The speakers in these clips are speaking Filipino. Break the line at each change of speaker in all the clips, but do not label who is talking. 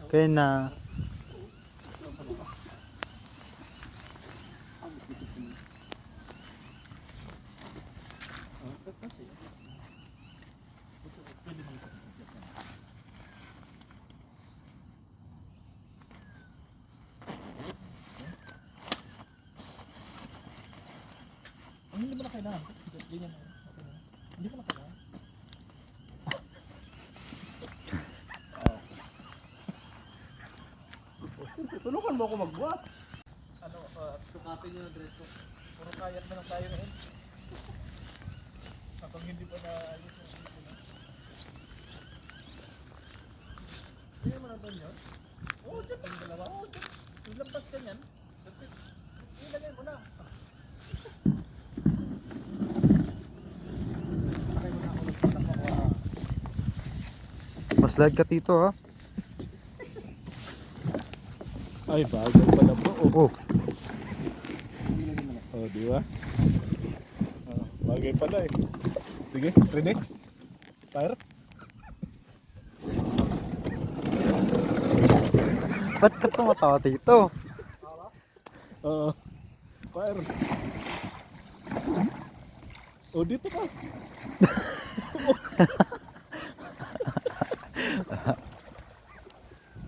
Kaya na.
Hindi mo na kailangan. Ganyan na. Okay na. Hindi mo na kailangan.
Tulungan mo ako magbuhat.
Ano, sukatin nyo na diretso. Puro kayat na lang tayo ngayon. Kapag hindi pa na ayos yung hindi na. Hindi mo na doon yun? Oo, dyan lang dalawa. Oo, dyan. Yung lampas ka niyan. That's it. Ilagay mo na. Ilagay mo na ako. Nagpatak ako.
Maslide ka tito ha.
Ay, bagal pala po.
Oh.
Oh, di ba? Bagay pala eh. Sige, ready? Fire?
Ba't ka tumatawa tito?
Oo. Fire. Oh, dito ka.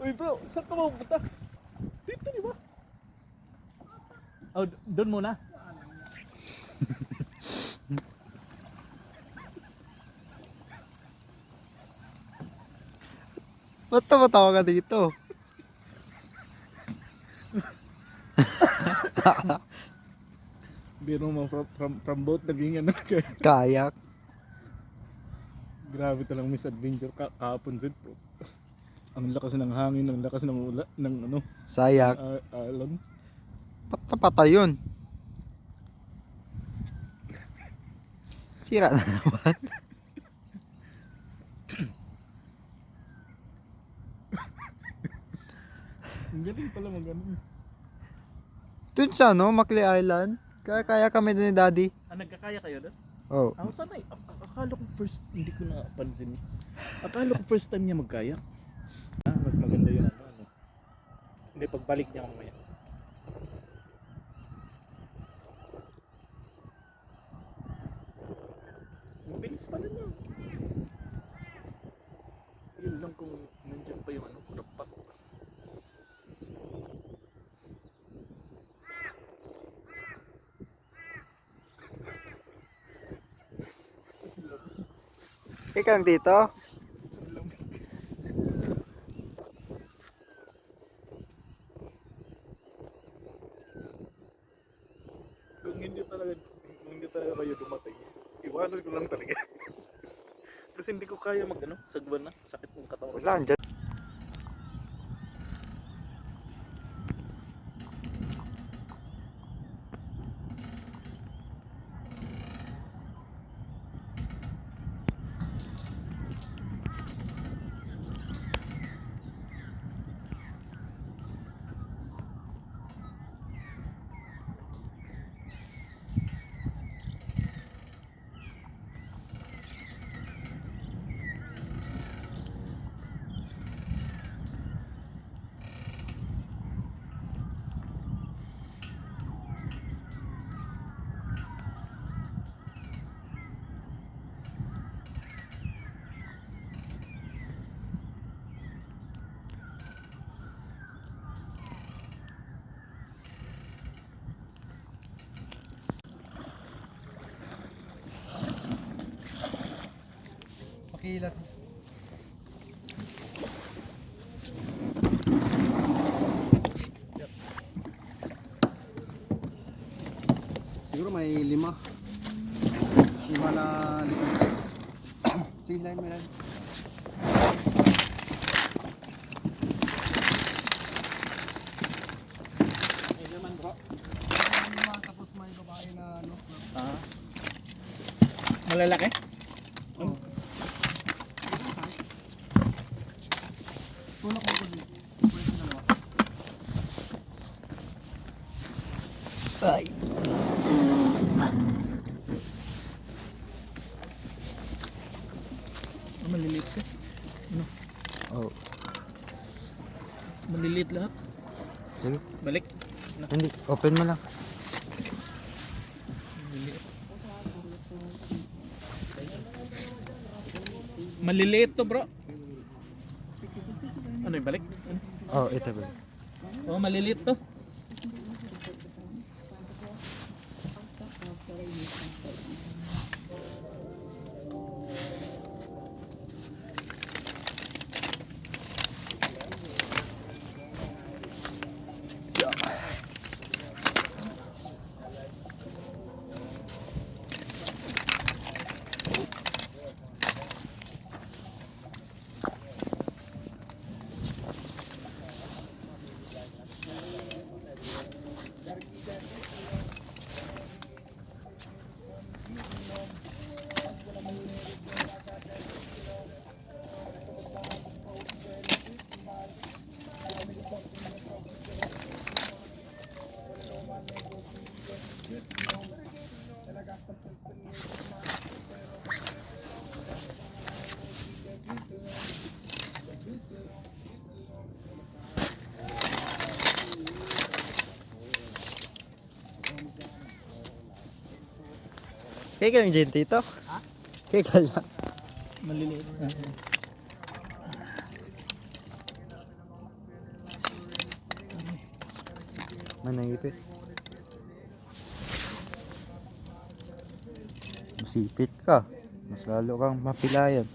Uy bro, saan ka mapunta? Dito di ba? Oh, doon muna.
Ba't tumatawa ka dito?
Biro mo from boat naging ano kayo.
Kayak.
Grabe talang misadventure kahapon Zed po. Ang lakas ng hangin, ang lakas ng ula, ng ano,
Sayak.
alon.
Ba't napatay yun? Sira na naman.
Ang galing pala mag-ano.
Dun sa ano, Macleay Island. Kaya kami doon ni Daddy.
Ah, nagkakaya kayo doon?
Oh.
Ako sanay. Akala ko first, hindi ko napansin. Akala ko first time niya magkaya. Ah, mas maganda yun ano. Hindi, pagbalik niya mamaya. Ang bilis pala niya. Yun lang kung nandyan pa yung ano, kurap.
Ikaw dito?
Kung hindi talaga kayo dumating, iwanan ko lang talaga. Kasi hindi ko kaya mag ano, sagwan na, sakit ng katawan.
Wala, andyan. Pakilas.
Siguro may 5. 5 na lipas. Sige, lain mo lang.
Ay naman bro.
5 tapos may babae na ano.
Ah. Malalaki?
Oh. Tulak mo ko dito. Pwede na naman.
Ay.
Maliliit ka.
Oh.
Maliliit lahat.
Sige.
Balik.
Hindi, open mo lang.
Maliliit. Maliliit to bro. Ano yung balik? Ano?
Oh, ito ba?
Oh, maliliit to.
Kaya kami dyan, tito? Ha? Kaya ka lang.
Maliliit.
Manahipit. Masipit ka. Mas lalo kang mapilayan.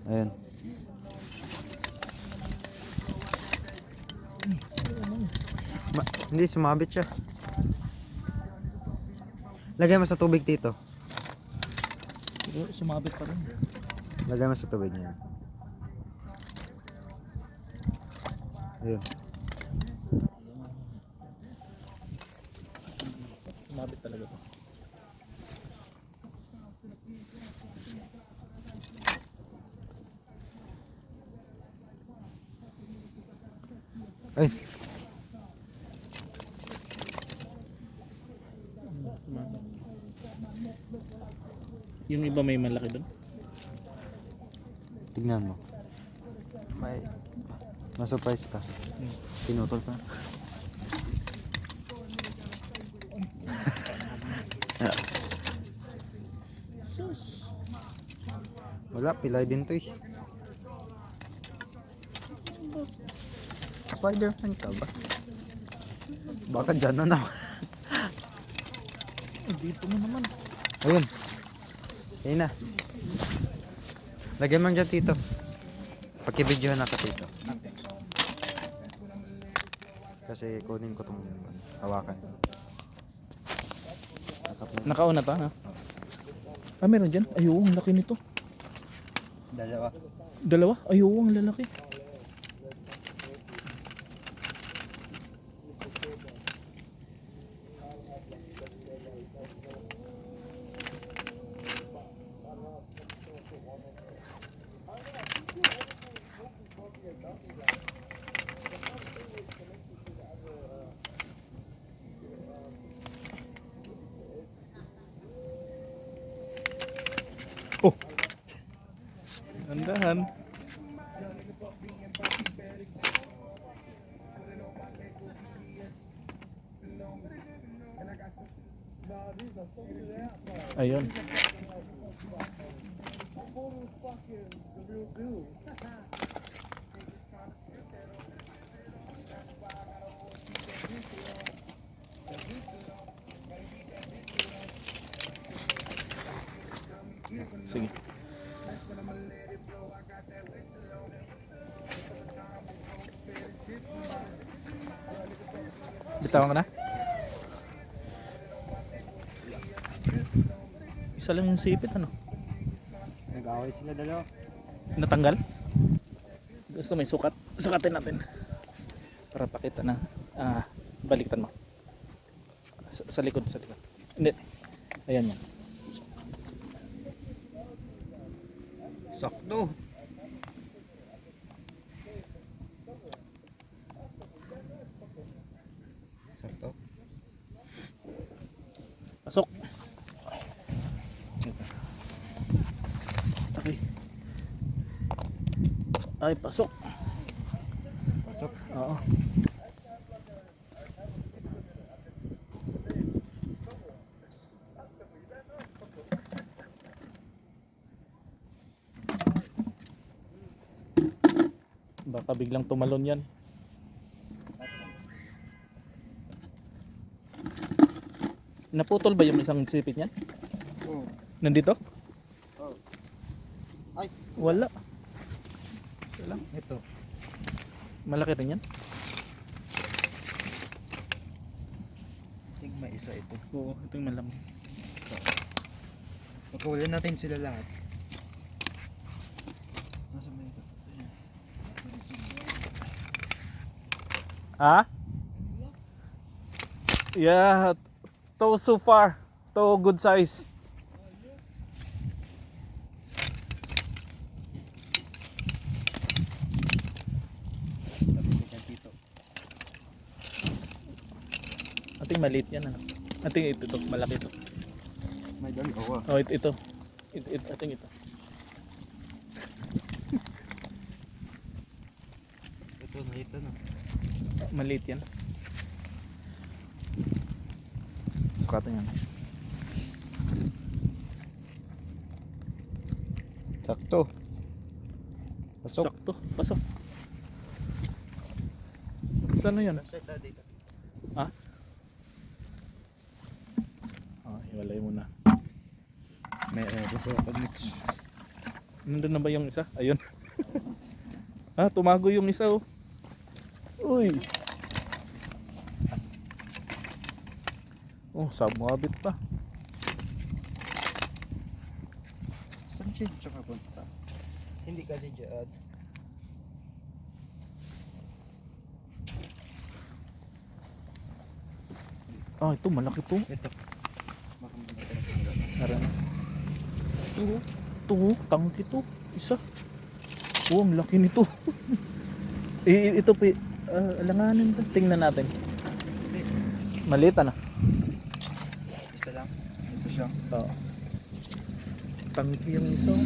Ayan. Hindi, sumabit siya. Lagay mo sa tubig, tito.
Sumabit pa rin.
Lagay mo sa tubig niya. Ayun.
Sumabit talaga to.
Ay,
Yung iba may malaki doon.
tignan mo. May ma-surprise ka. Pinutol pa.
Sus.
Wala, pilay din to eh. Spider-Man ka ba? Baka dyan na naman.
Dito mo naman.
Ayun. Ayun na. Lagyan mo dyan, tito. Pakibidyohan na ka, tito. Kasi kunin ko tong hawakan.
Nakauna pa ha? Ah, meron dyan? Ayaw, ang laki nito.
Dalawa.
Dalawa? Ayaw, ang lalaki. Oh. Andahan. Ayun. Sige. Bitawan ko na. Isa lang yung sipit ano?
Nag-away sila dalawa.
Natanggal? Gusto may sukat? Sukatin natin. Para pakita na. Baliktan mo. Sa likod, sa likod. Hindi. Ayan yan.
Sakto. Sakto.
Pasok. Okay. Ay, pasok.
Pasok.
Oo. Baka biglang tumalon yan. Naputol ba yung isang sipit niyan?
Oo.
Nandito?
Oo. Ay,
Wala. Isa lang.
Ito.
Malaki rin yan?
Tigma isa ito.
Oo, ito yung malaki.
Pagkawalan natin sila lahat. Nasa ba ito?
Ah? Yeah, to so far. To good size.
Dito.
Ating maliit yan ano. Ating ito, malaki ito.
May dalawa.
Oh, ito. Ating ito.
Ito na ito na.
Maliit yan. Sukatan yan.
Sakto. Pasok.
Sakto. Pasok. Saan yun?
Dito.
Ha? Ah, hiwalay mo na.
May gusto ko pag-mix.
Nandun na ba yung isa? Ayun. Ah, tumago yung isa oh. Uy. Oh, sababit pa.
Saan siya tsaka punta? Hindi kasi dyan.
Ah, ito malaki to.
Ito. Baka malaki.
Aran.
Oo.
Ito, oh, tangki to. Isa. Oh, ang laki nito. Ito pa, alanganin to. Tingnan natin. Maliit na.
Isa lang. Ito siya.
Oo. Tangki yung isa. Oh.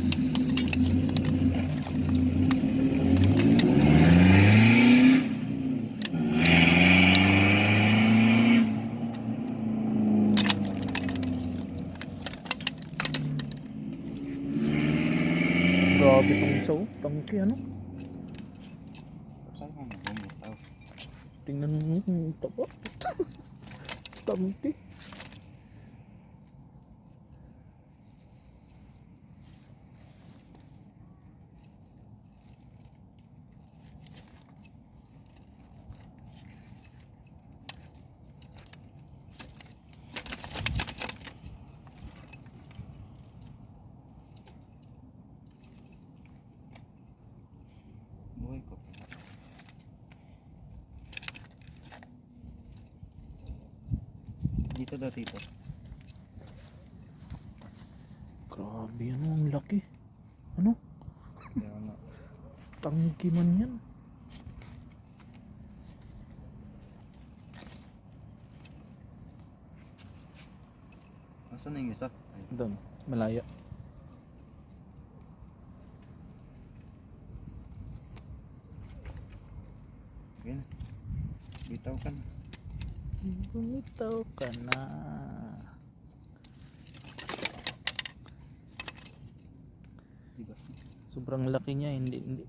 Grabe itong isa oh. Tangki ano?
Saan mo bumitaw?
Tingnan mo yung tapa. Tangki.
Buhay ko. Dito dati ito.
Grabe ano, ang laki. Ano?
Kaya nga.
Tangki man yan.
Nasaan na yung isa? Ay,
Doon, malaya.
okay na. Bitaw ka na.
Bumitaw ka na.
Diba?
Sobrang laki niya,
Hindi na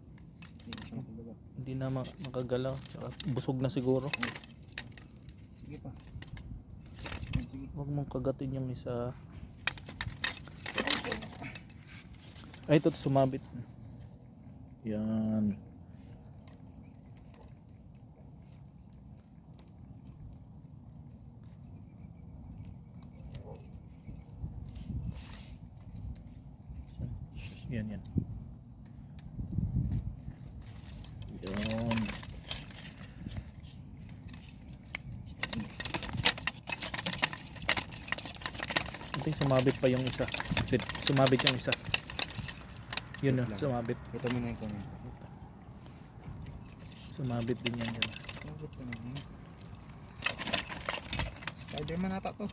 siya makalaga.
hindi na makagalaw. Tsaka busog na siguro.
Sige pa. Ayun, sige.
Huwag mong kagatin yung isa. Ay, ito sumabit. Yan. Yan, yan. Yan. I think sumabit pa yung isa. Sumabit yung isa. Yun na,
Wait lang.
sumabit.
Ito muna yung kunin ko.
Sumabit din yan dyan.
Sumabit ka na. Spider-Man ata to.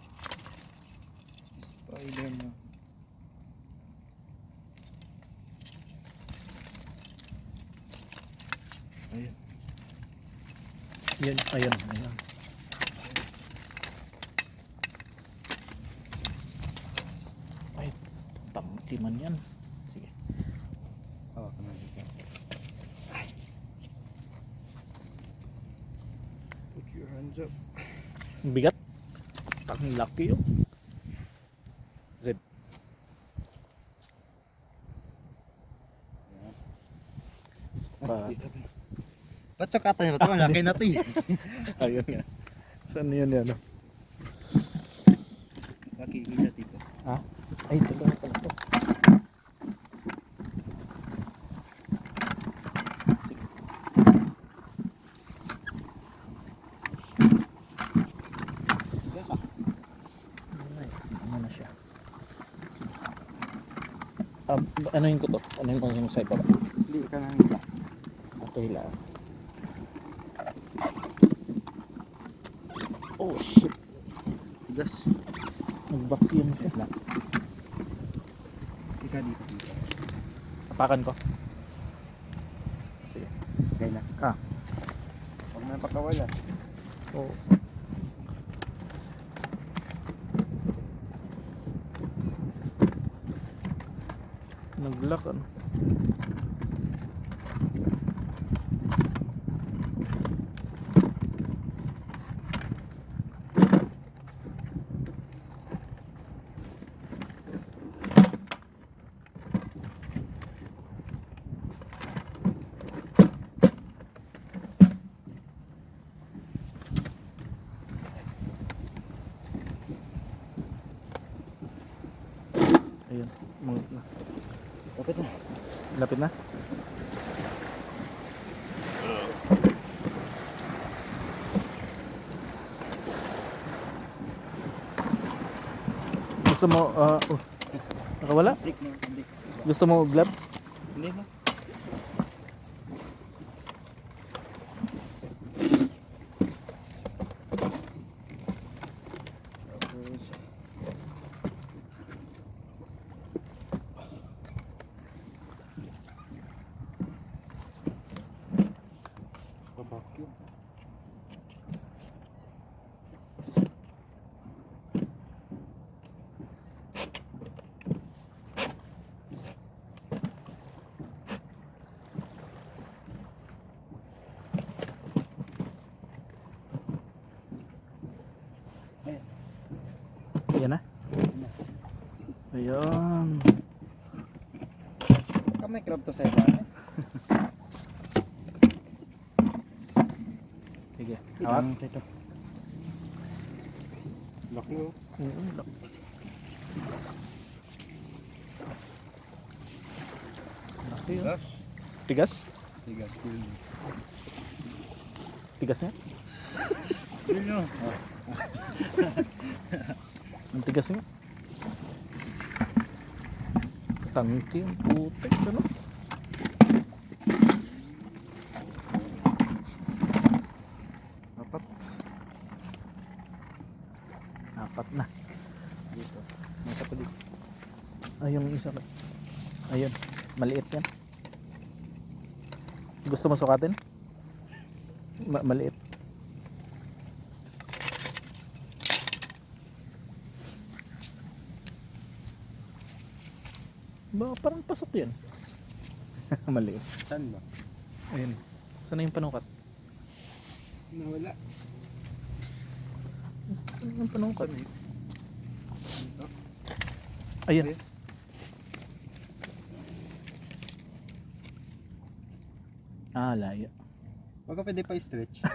Spider-Man. Ayun.
Yan, ayan, ayan. Ay, tangki man yan. Sige.
Oh, kami dito. Put your hands up.
Ang bigat. Ang laki yun. Z.
Dito. Ba't sukatan niya? Ba't laki na to eh.
Ayun nga. Saan yun yan?
Laki kita dito.
Ha? Ay, ito lang pala ito. Sige.
Yes ah.
Ay, ano na siya? Sige. Anuhin ko to? Anuhin ko yung side pa ba?
Hindi ka nang hila.
Ito hila. Oh shit.
Gas.
Nag-vacuum siya.
Ika dito dito.
Tapakan ko. Sige.
Okay na.
Ah.
Huwag na pakawalan.
Oo. Nag-lock ano. Ayun.
Kapit na.
Lapit na. Gusto mo, nakawala?
Hindi.
Gusto mo gloves?
Hindi na. Tapos. Vacuum.
Ayan na. Ayan.
Kamay crab to sa iba.
Sige.
Hawak.
Hawak.
Ito. Laki oh.
Lock. Laki yun.
Gas.
Tigas?
Tigas. Pilin.
Tigas nga?
Pilin oh.
Ang tigas nga. Tangki ang putik. Ano?
Apat.
Apat na.
Dito. Nasa pa dito.
Ayun isa pa. Ayun. Maliit yan. Gusto mo sukatin? Maliit. Ba, parang pasok yan. Maliit.
Saan ba?
Ayun. Saan na yung panukat?
Nawala.
Saan yung panukat?
Saan eh? Dito.
Ayun.
Okay.
Ah, layo.
Wag ka pwede pa i-stretch.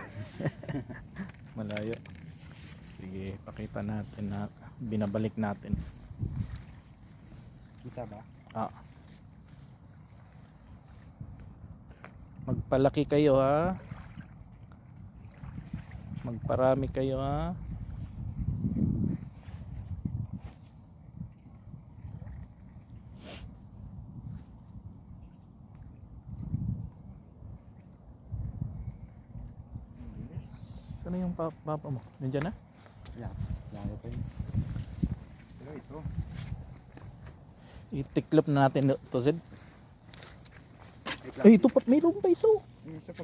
Malayo. Sige, pakita natin na binabalik natin.
Kita ba?
Ah. Magpalaki kayo ha. Magparami kayo ha. Saan na yung papa mo? Nandiyan na?
Yeah. Layo pa yun. Pero ito.
Itiklop na natin to, Zed.
Wait lang.
Ay, ito pa, mayroon pa isa.
May isa pa.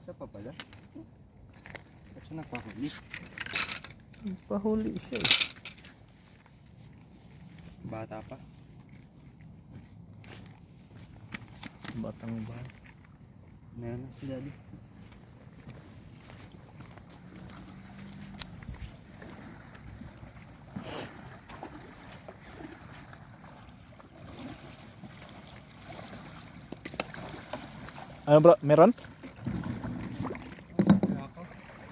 Isa pa pala. Ba't siya nagpahuli?
Pahuli siya eh.
Bata pa.
Batang ba?
Meron na si Daddy.
Ano bro, meron?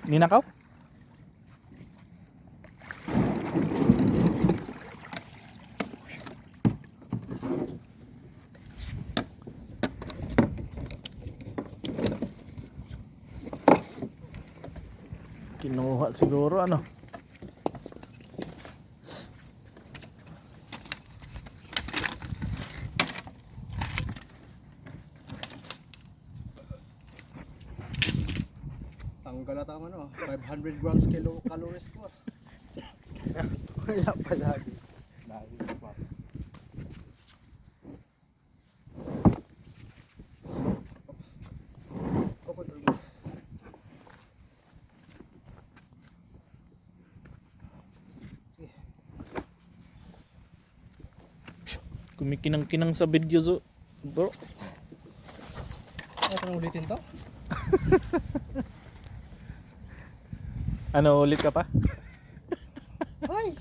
Ninakaw? Kinuha siguro ano.
Tanggal at ang ano, 500 grams calories ko. Wala pa lagi. Lagi pa.
Kumikinang-kinang sa video bro.
Ano nang ulitin to?
Ano ulit ka pa?
Hi!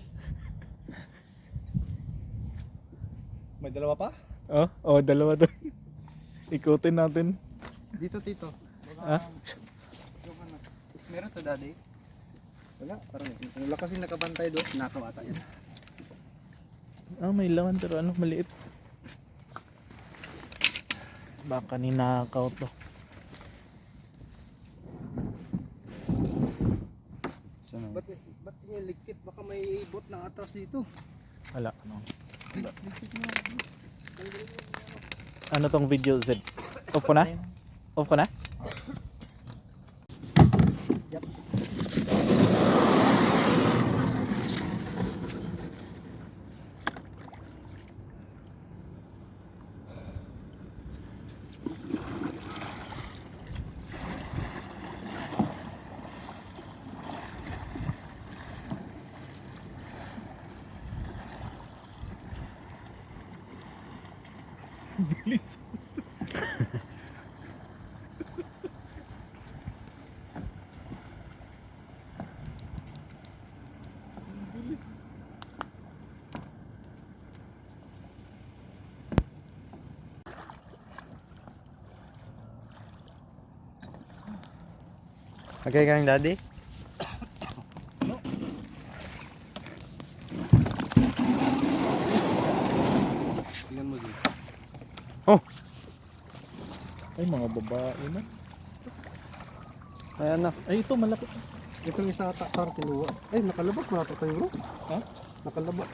May dalawa pa?
Oh, dalawa doon. Ikutin natin.
Dito, tito.
Ah?
Meron to, Daddy? Wala, parang wala kasi nakabantay doon. Nakaw ata yan.
May laman pero ano, maliit. Baka ninakaw to.
Ba't yung likit? Baka may bot na atras dito.
Wala. Ano?
Likit mo.
Ano tong video Z? Off ko na? Off ko na?
Yep.
Bilis.
Okay ka ng Daddy?
Tingnan mo dito.
Oh!
Ay, mga babae na.
Ayan na.
Ay, ito malapit.
Itong isa ata parang kinuha. Ay, nakalabas mo nata sa'yo bro.
Ha?
Nakalabas.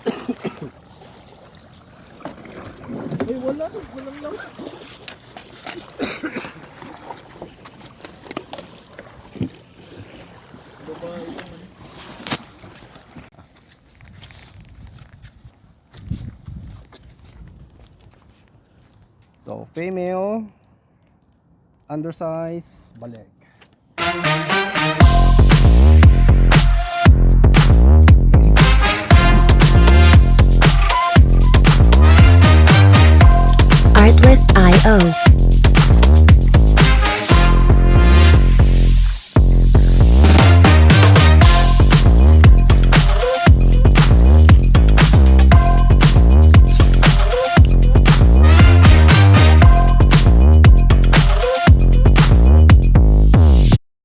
Ay, wala. Walang lang. Babae naman.
So, female, undersize, baleg.
Artlist.io